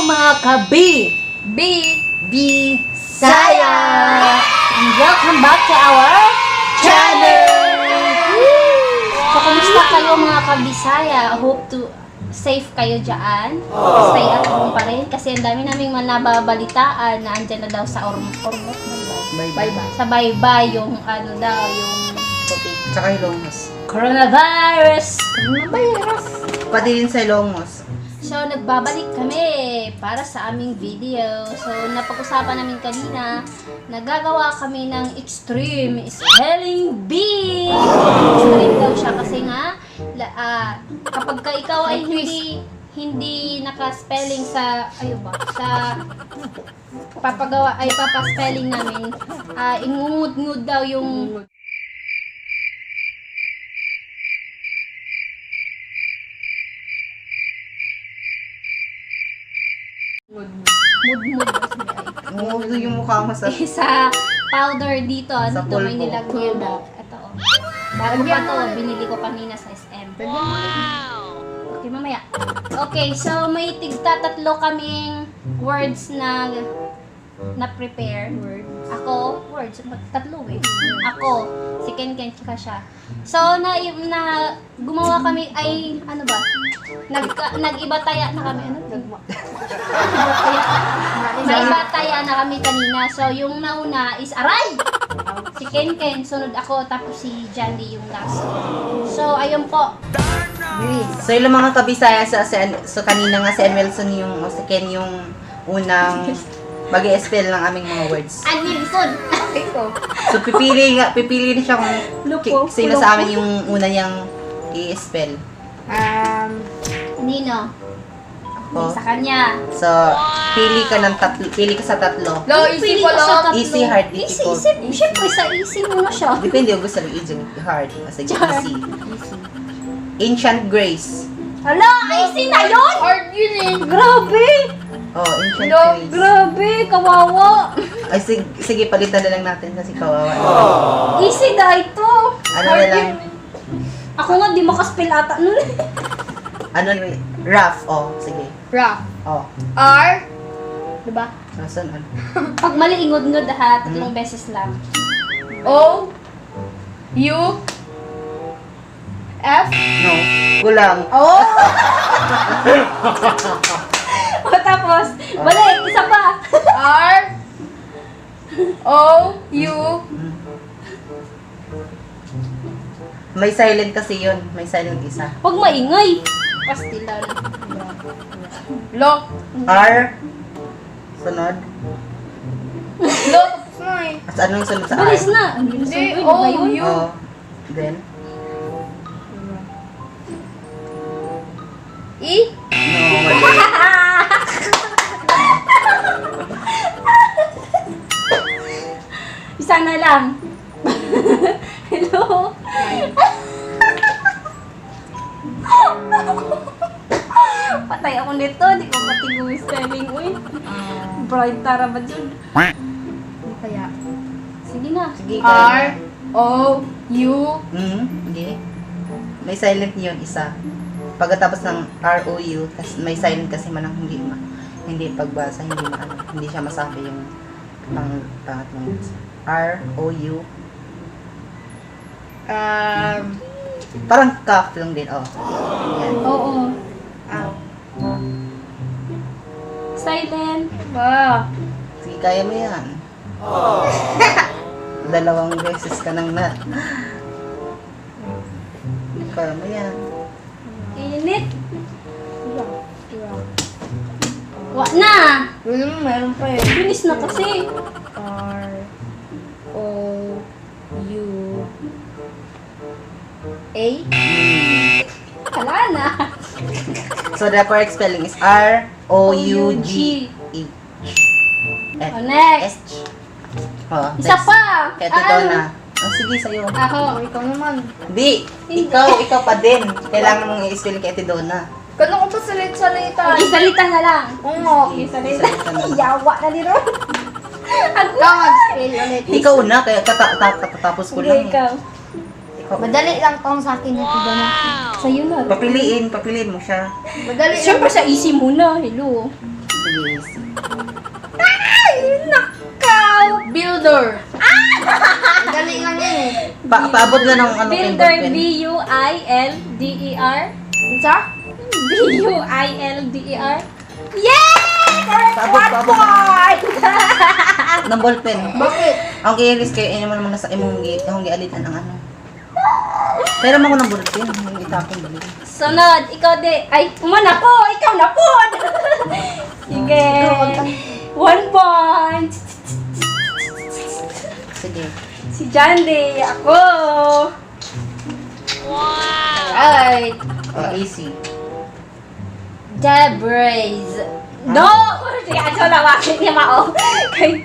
mga kabi! Bisaya! And welcome back to our channel! So, kumusta kayo mga kabisaya? I hope to safe kayo dyan. Stay at home pa rin. Kasi ang dami naming nababalitaan na andyan na daw sa Ormoc. Bye-bye. Sa baybay yung ano daw, yung Tsaka Ilongos. coronavirus. Pati rin sa Ilongos. So, nagbabalik kami para sa aming video. So, napag-usapan namin kanina, nagagawa kami ng extreme spelling bee. Extreme daw siya kasi nga, kapag ka ikaw ay hindi naka-spelling sa, sa papaspelling namin, ingungud-ngud daw yung mood Umuulo yung mukha mo sa... sa powder dito, Sa dito may pulbo. nilagyan na. Ito, oh. Bago pa to, binili ko kanina sa SM. Okay, mamaya. Okay, so may tigta-tatlo kaming words na prepare. Ako, words, tatlo eh. Ako, si Ken, tsaka siya. So, gumawa kami ay, ano ba? Nag-iba-taya na kami. Ano? Nag-iba-taya na kami kanina. So, yung nauna is aray! Si Ken, sunod ako, tapos si Jandy yung last. So, ayun po. So yung mga kabisaya so kanina nga si Wilson yung, o si Ken yung unang mag-i-spell ng aming mga words. Wilson! So pipili na siya kung sino sa amin yung una niyang i-spell. Nino. Ako. Sa kanya. So, pili ka sa tatlo. Pili ko sa tatlo. Easy, hard, difficult. Easy. Siyempre, sa easy muna siya. Depende kung gusto ng easy, hard. Sige, easy. Ancient Grace. Hala, easy na yun! Hard yun eh. Grabe! Oh, Ancient Grace. Grabe, kawawa. Ay, sige, palitan na lang natin kasi kawawa. Easy na ito. Ano na lang? Ako nga, di makaspell ata nun. Ano, rough. Oh, sige. Rough. Oh, R. Diba? nasunod. Pag mali, ingod-ngod ha, tatlong beses lang. O. U. F. No, kulang. O. O tapos, balik, isa pa. R. O. U. May silent kasi yun. May silent isa. Huwag maingay. Pastilan. Lo. R. Sunod. Lo. Tapos na eh. At anong sunod sa R? Bilis na. Ang bilis Hindi, na ba yun? U. Oh. Then? E. No, mali. Isa na lang. Hello? Patay ako nito. Di ko matigong spelling. Uy. Bright tara ba dyan? Ano kaya? Sige na. Sige, R. kaya. O. U. Okay. May silent yun, isa. Pagkatapos ng R-O-U, may silent kasi manang hindi pagbasa, hindi siya masabi yung pangatlong words. R-O-U. Parang cough lang din, oh. Yan. Oo. Silent. Ba. Sige, kaya mo yan. Dalawang beses ka nang kaya mo yan. Init. Wa na. Yun naman, meron pa eh. Bilis na kasi. R. O. U. A. Wala na. So, the correct spelling is R-O-U-G-H. O, next. S. Oh, Isa next. pa. Kaya totoo na. Oh, sige, sa'yo. Ako. Ikaw naman. Di, ikaw pa din. Kailangan mong i-spell kay Ate Donna. Kano ko pa salita? Isalita na lang. Oo. Isalita. Isalita na lang. Yawa na ni Ron. Ikaw mag-spell ulit. Ikaw na, kaya tatapos ko lang. Sige, ikaw. Ikaw. Madali lang tong sa akin ito doon. Sa'yo na. Papiliin mo siya. Madali lang. Siyempre sa easy muna. Hello. Sige, easy. Nakaw! Builder. Ang galing nga niya eh. Paabot na ng ano yung Builder, ballpen. B-U-I-L-D-E-R. Isa? B-U-I-L-D-E-R. Yes! Paabot. Ng ballpen. Bakit? Ang kailis kayo, mo naman nasa imong gialitan ng ano. Pero mo ko ng ballpen, yung itapon dali. Sunod, ikaw di. Ay, umana ko! Ikaw na po! Sige. 1 point. Sige. Si Jandy, ako. Wow! Alright. Easy. Debris. No! Sige, aso na bakit niya mao. Easy.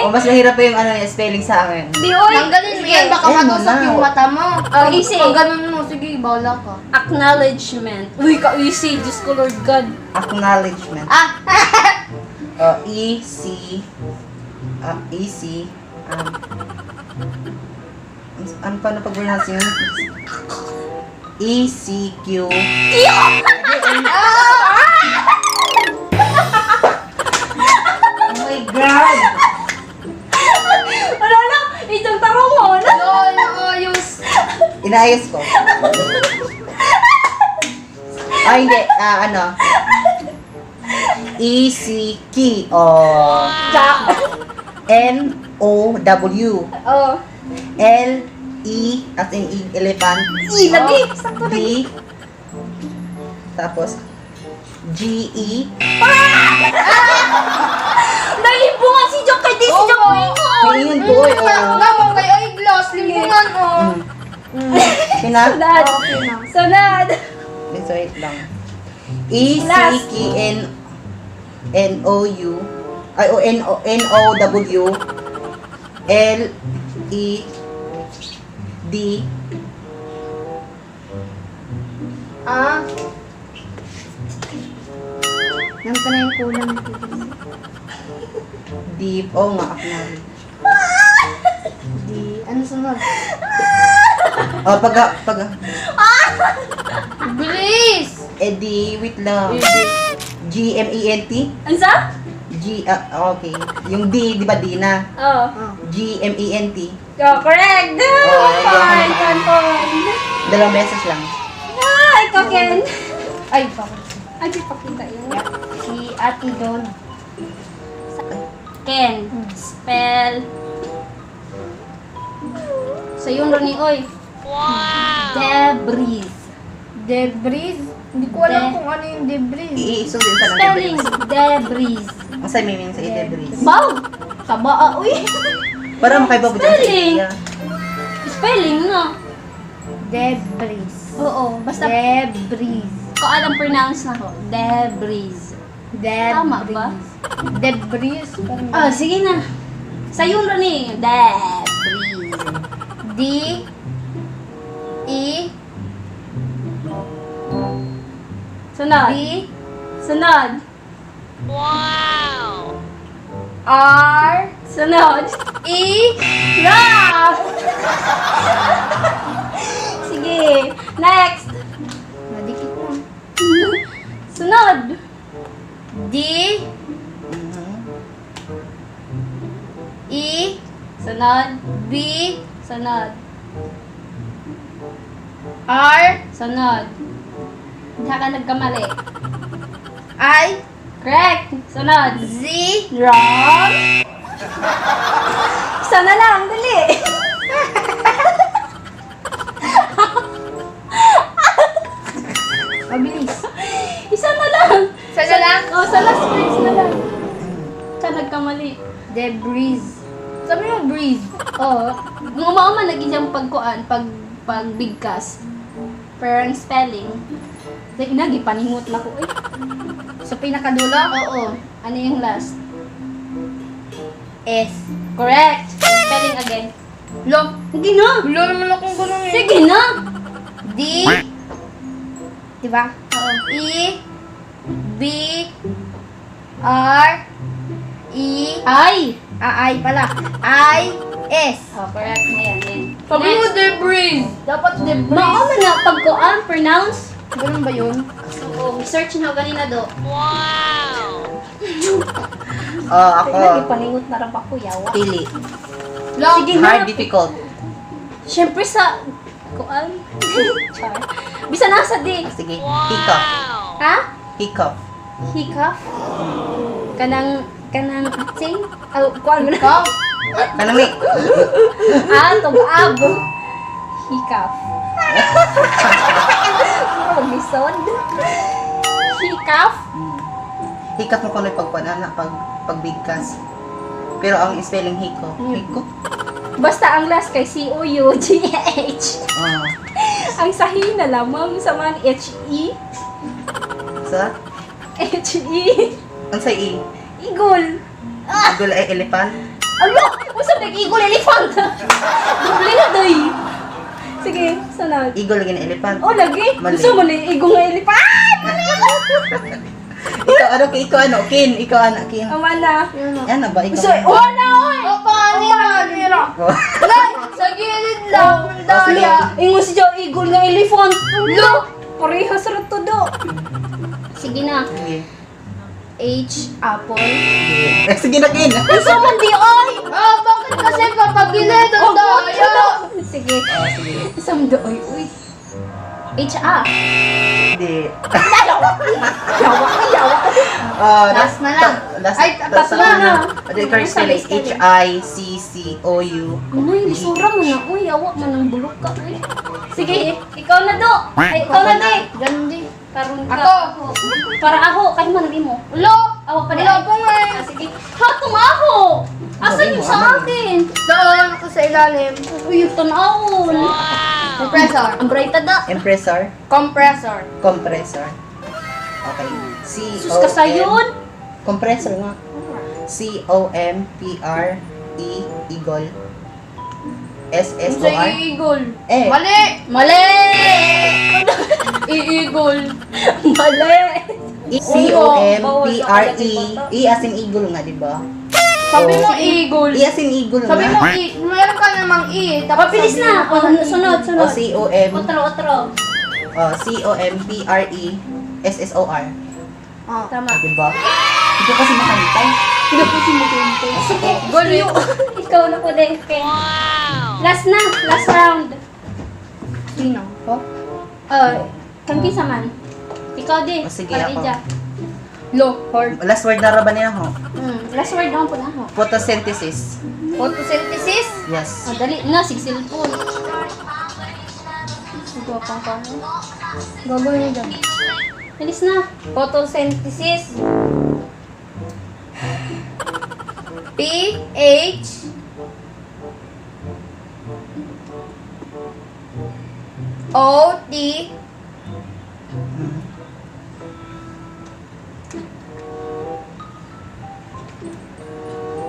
Mas mahirap pa yung ano, yung spelling sa akin. Di oy. Tanggalin mo yan, baka Ayun mo matusok na. yung mata mo. Oh, easy. Pag ganun mo, sige, bawala ka. Acknowledgement. Uy, ka-easy. Diyos ko, Lord God. Acknowledgement. Ah! Easy. Easy. Ano pa na pag-pronounce yun? ECQ. Oh my God! Wala na. Itong taro mo. Wala. Lol, ayos. Inayos ko. Hindi. Ano? ECQ. N-O-W. Oh. L-E as in elephant. I, lagi. Sakto D. lagi. Tapos G-E. Nalibo nga si Jok kay di si Jok Tingin ko. Naman kay eyeglass, limungan oh. Pina? Sunod. Okay na. Sunod. So, wait lang. E-C-K-N-O-U ay, N-O-W L-E-D Ah. Nanta na yung kulang. Deep. Oo nga, acknowledge. Di, ano sunod? Pag Bilis! di, wait lang. G-M-E-N-T? Ansa? Okay. Yung D, di ba D na? Oh. G-M-E-N-T. Oh, correct. Point. 1 point. Dalawang beses lang. Ikaw, Ken. Ay, bakit? Ay, di pakita yun. Si Ate Don. Ken. Spell. So, yun rin ni Oy. Wow! Debris. Debris? Hindi ko alam kung ano yung debris. I-isundin sa ng Spelling. debris. Debris. Ang sa meaning sa debris. Wow! Sabaa, uy. Para makaiba po dyan sa Spelling. idea. Spelling, no? Debris. Oo, basta Debris. ko alam pronounce na ko. Debris. Tama ba? Debris. Oh, sige na. Sa yun rin eh. Debris. D. E. Sunod. B. Sunod. R. Sunod. E. Rock! Sige. Next. Nadikit mo. Sunod. D. Mhm. E. Sunod. B. Sunod. R. Sunod. Hindi ka nagkamali. I. Correct. Sunod. Z. Wrong. Isa na lang. Dali. Mabilis. Isa na lang. Sana lang. Oh, sa last words na lang. Ka nagkamali. Debris. Sabi mo breeze. Oh, gumawa lagi siyang pagkuan, pagbigkas. Pero ang spelling, nagi panimot na ko. Eh. Sa pinakadulo? Oo. Ano yung last? S. Correct. Spelling again. Lo. Sige na. Wala naman akong ganun eh. Sige na. D. Diba? Oo. E. B. R. E. Ay. I pala. I. S. Oh, correct na yan. Sabi mo debris. Dapat debris. Mauna na pagkuan, pronounce. Ganun ba yun? Oo, search na ganina do. Ako. Lagi paningot na rampa ko, yawa. Pili. Sige Hard, na. difficult. Siyempre sa... Kuan? Char. Bisa nasa di. Sige. Hiccup. Ha? Hiccup. Hiccup? Kanang ating? Kuan mo na? Kanang ni. Tug-ab. Hiccup. Lisod. Hiccup? Hiccup mo kung pagbigkas. Pero ang spelling hiccup. Hiccup? Basta ang last kay C-O-U-G-H. Ang sahi na lamang sa man H-E. Sa? H-E. Ang sa i? Igol. Igol ay elephant? Alo! Usap nag-igol elephant. Doble na doy. Sige, sunod. Igol lagi na elephant. Oh, lagi? Mali. Gusto mo na yung igol nga elephant? Mali! Ikaw ano, Kin? Ikaw ano, Kin? Ama na. Yan na ba? So, Ikaw. na, oy! Panira. Sa gilid lang. Daya. Ingo si Joe, igol nga elephant. Lo! Parehas ra to do. Sige na. Sige. H, apple. Sige na, Kin. Gusto mo di, oy! Bakit kasi papagilid ang daya? Sige. Sige. Isang do, oy, uy. H, A. Hindi. Yawa. Last na lang. Ay, tatlo na. Ano yung correct spelling? H-I-C-C-O-U. Uy, lisura mo na. Uy, yawa man ang bulok ka. Uy. Sige, ikaw na do. Ay, ikaw na di. Gandi. Karon ka. Ako. Para ako, kahit man mo. Ulo. Awa pa di. Wala po nga eh. Sige. Ha, tumaho. Asan yung sa akin? Doon ako sa ilalim. Uy, yung tanawon. Compressor. Ang bright da. Compressor. Compressor. Compressor. Okay. Sus ka sayon. Compressor nga. C-O-M-P-R-E. Eagle. Sa S-S-O-R. eagle. Eh. Mali. Mali! I-eagle. Mali! C-O-M-P-R-E. E as in eagle nga, di ba? Sabi mo eagle. E as in eagle nga. Sabi mo meron ka namang E. Tapos Mabilis sabi na. mo pa ng Sunod. O C-O-M. Otro. C-O-M-P-R-E. S-S-O-R. Ah. Tama. Di ba? Ito kasi makantay. Hindi ko si Mugunto. Sige, Galing. ikaw na po din. Okay. Last na. Last round. Sino? Oh? Kang kinsa man. Ikaw din. O, sige, Para ako. ija. Lord. Last word na raban niya ho. Last word naman po na ako. Photosynthesis. Photosynthesis. Yes. Dali na, sig cellphone. Ito pang pang. Gagawin niyo dyan. Bilis na. Photosynthesis. P-H O-T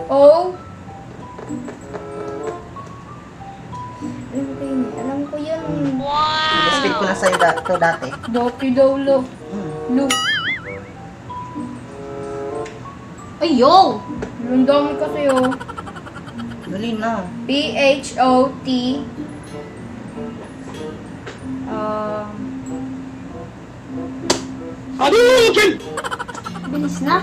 O Alam ko yun. Speed ko na sa'yo to dati. Dati daw lo. Lo. Ay, yo! Ang dami kasi oh. Dali na. P-H-O-T Bilis na.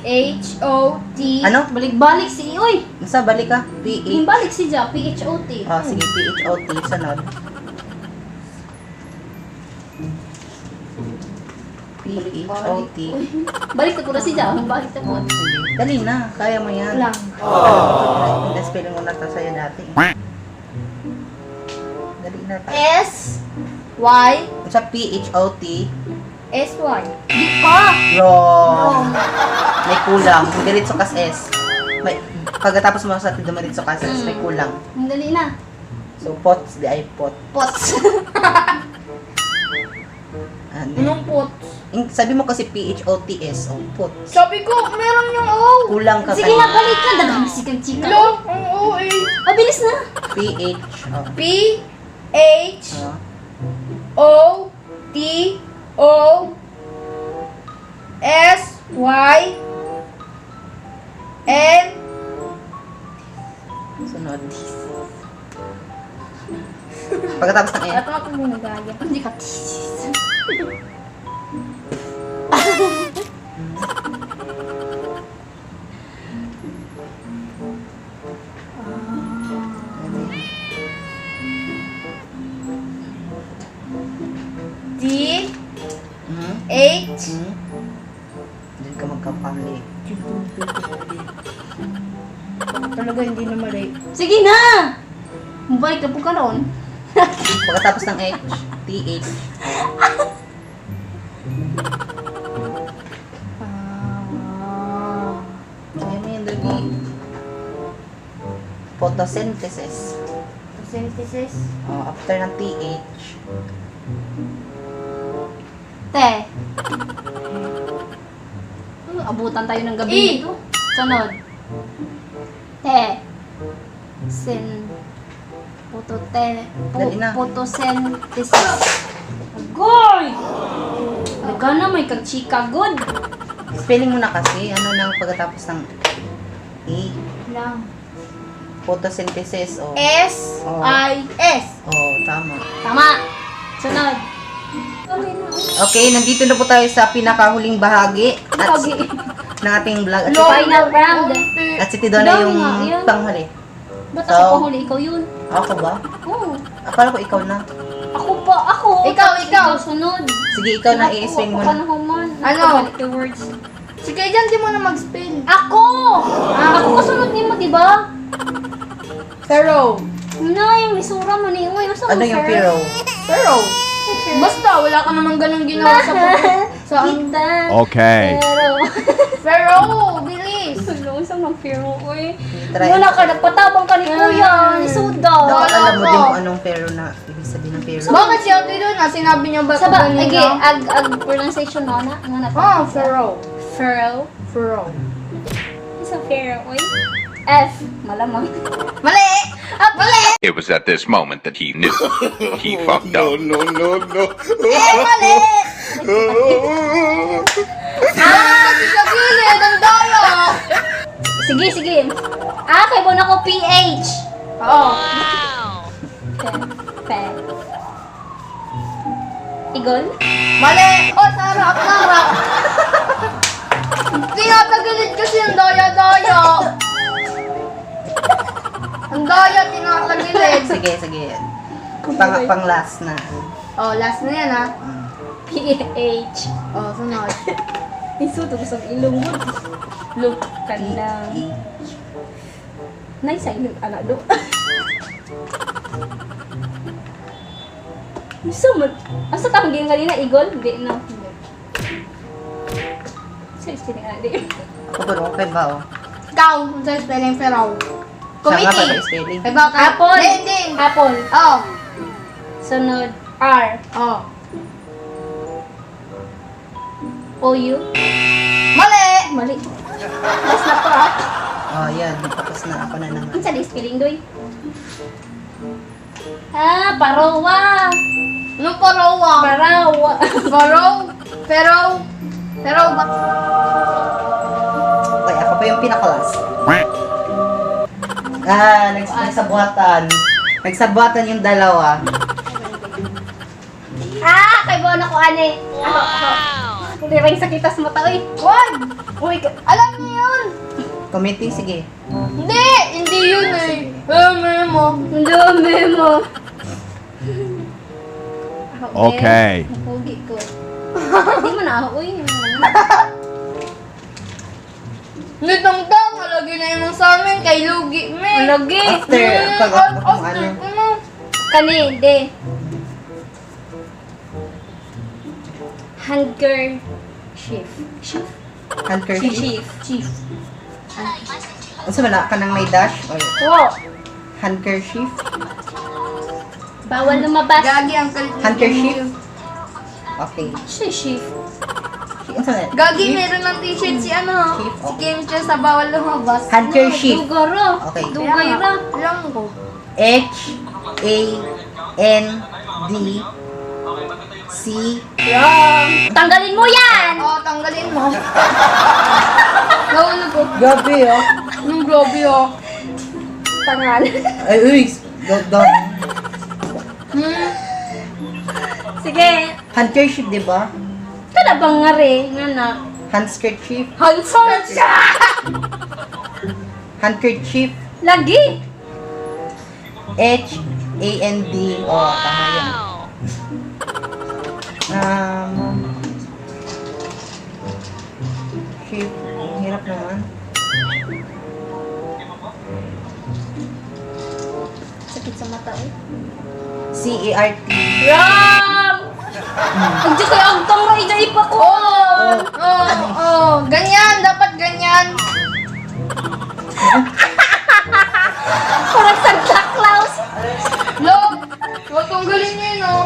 P-H-O-T Ano? Balik-balik si Uy. Nasa balik ka? P-A. Himbalik si Ja, P-H-O-T. Sige, P-H-O-T. Sunod. P-H-O-T. Balik na po na si Ja, himbalik na po. Sige. Dali na. Kaya mo yan. lang. Spelling mo na ito sa'yo dati. Dali na. S-Y Sa P-H-O-T. S-Y Di pa! Wrong. May kulang. Diretso kas S. May, pagkatapos mo sa dumiretso kas S, may kulang. Ang dali na. So, pots, di ay pot. Pots. Anong pot? Sabi mo kasi P-H-O-T-S. Oh, pots. Sabi ko, meron yung O. Kulang ka Sige nga, balik ka. Dagang si kang chika. Lo, ang O eh. Bilis na. P-H. Oh. P-H Oh. O-T-O-S-Y-N Sunod. Pagkatapos ng F. At ako mo nagaya. Hindi ka tisis. D, Hmm? H, Hmm? Diyan ka magkakamali. talaga hindi na mali. Sige na! Mabalik na po ka ron. Pagkatapos ng H, TH. Kaya mo yung dagi. Photosynthesis. Synthesis. After ng TH. Te. Abutan tayo ng gabi E. nito. Sunod. Te. Sin. Dali na. Photosynthesis. Agoy! Nagana may kag-chika good. Spelling mo na kasi. Ano nang pagkatapos ng E? Lang. Photosynthesis. S, I, S. Tama. Tama. Sunod. Okay, nandito na po tayo sa pinakahuling bahagi Lagi. ng ating vlog. At, Final round. at si Tidona Dami yung nga, yun. panghuli. Ba't So- ako pahuli? Ikaw yun. Ako ba? Oo. Akala ko ikaw na. Ako pa. Ako. Ikaw, Tapos ikaw. Sunod. Sige, ikaw na i-explain mo Ako na. na human. Ano? Nakabalik the words. Sige, dyan di mo na mag-spell. Ako! Ako kasunod niyo mo, di ba? Pharaoh. Na, yung lisura mo ni Uy. Ano yung Pharaoh? Pharaoh. Basta, wala ka naman ganun ginawa sa Kita. Okay. Pero, Pharaoh, bilis. ano, isang ng Pharaoh, uy. Try. Wala ka, nagpatabang ka ni Kuya. Ni Suda. Dapat Wala alam mo ko. din kung anong Pharaoh na ibig sabihin ng Pharaoh. Bakit si Ate doon na sinabi niyo ba Saba, kanina? agi, ag pronunciation mo na. Ano na? Pharaoh. Pharaoh. Pharaoh. Isang Pharaoh, uy. F. Malamang. Mali! Mali! It was at this moment that he knew he fucked up. Mali! Sa gilid, ang daya! Sige, sige. Kay bon ako PH. Oo. Pe. Igol? Mali! Sarap, sarap! Tinatagilid kasi ang daya-daya. Ang daya, tinatagilid. Sige, sige. Pang last na. Last na yan, ha? PH. Sunod. Isuto ko sa ilong mo. Look ka lang. E. Nice ay anak do. Gusto mo? Asa tangging kanina igol? Hindi na. Serious kini nga di. Ako ba, okay ba oh? Ikaw, kung sa spelling Pharaoh. Siya nga Committee. pala spelling. Kay baka. Apple. Hindi. Apple. Oh. Sunod. R. Oh. O-U. Mali! Mali. Last na po ah. Yan. Tapos na ako na naman. Ang sa spelling doy. Parowa. Anong parawa? Parawa. Pharaoh? Pharaoh? Pharaoh ba? Okay, ako pa yung pinaka-last. Nagsabuatan. Nagsabuatan yung dalawa. Kay Bono ko ane. Ako. Hindi rin sakitas mo ta, uy. Wag! Uy, Alam niyo yun! Committee, sige. Hindi! Hindi yun eh. Mo. ang dami mo. Okay. Napugi ko. Hindi mo na ako, uy. Nitong-tang, malagi na yung sa amin kay Lugi, me. Lagi. After, pag ano. Kani, de. Hunger. Shift. Handkerchief. Chief. Ano wala ka nang may dash? Or Wow. handkerchief? Bawal lumabas. Gagi ang kalit na Handkerchief? yun. Okay. Shift. Ano na? Gagi, meron ng t-shirt si ano. Chief, Si Kim Chia sa bawal lumabas. Handkerchief. Dugaro. Okay. Dugay ra. Alam ko. H-A-N-D-C. Tanggalin mo yan! Oo, tanggalin mo. Nauna ko. Gabi oh. Yung grabe oh. Tangal. Ay, uy. Dog. Sige. Handkerchief, di ba? Kada bang nga rin, nga na. Handkerchief. Hanson siya! Handkerchief. Lagi! H-A-N-D. Oh, tama yan. Chief. Ang hirap naman. Sakit sa mata eh. C-A-R-T. Ram! Ang Diyos kayo, ang tanga, ija ipa ko! Ganyan, dapat ganyan. Parang Santa Claus! Look, huwag kong galing niyo yun, oh.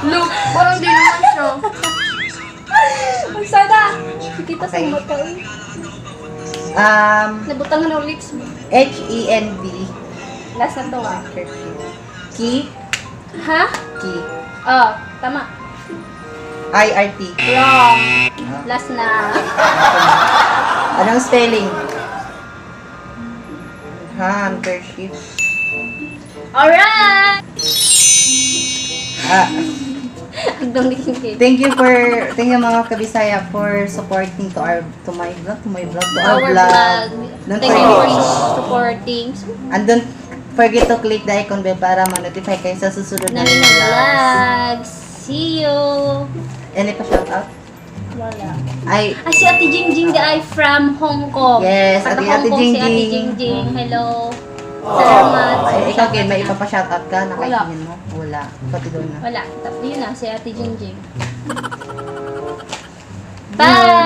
Look, parang di naman siya. Ang sada! Kita sa Okay. mata eh. Nabutangan ng lips mo. H-E-N-D. Last na to ah. Handkerchief. Key. Ha? Key. Oh, tama. I-R-T. Wrong. Last na. Anong spelling? Handkerchief. Alright! Ah, Ang dami kink. thank you mga kabisaya for supporting to my vlog, to our vlog. Don't Thank you for forget, supporting. and don't forget to click the icon bell para ma-notify kayo sa susunod na Namin na vlogs. vlogs. See you! Any pa shout out? Wala. Ay, Ah, si Ate Jingjing di ay from Hong Kong. Yes, Taga Ate Hong Kong si Ate Jingjing. Jingjing. Hello. Salamat. ay, ikaw Kim, may ipa pa shout out ka? Wala. Nakainin mo? Wala. Pati doon na. Wala. Yun na, si Ate Jingjing. Bye!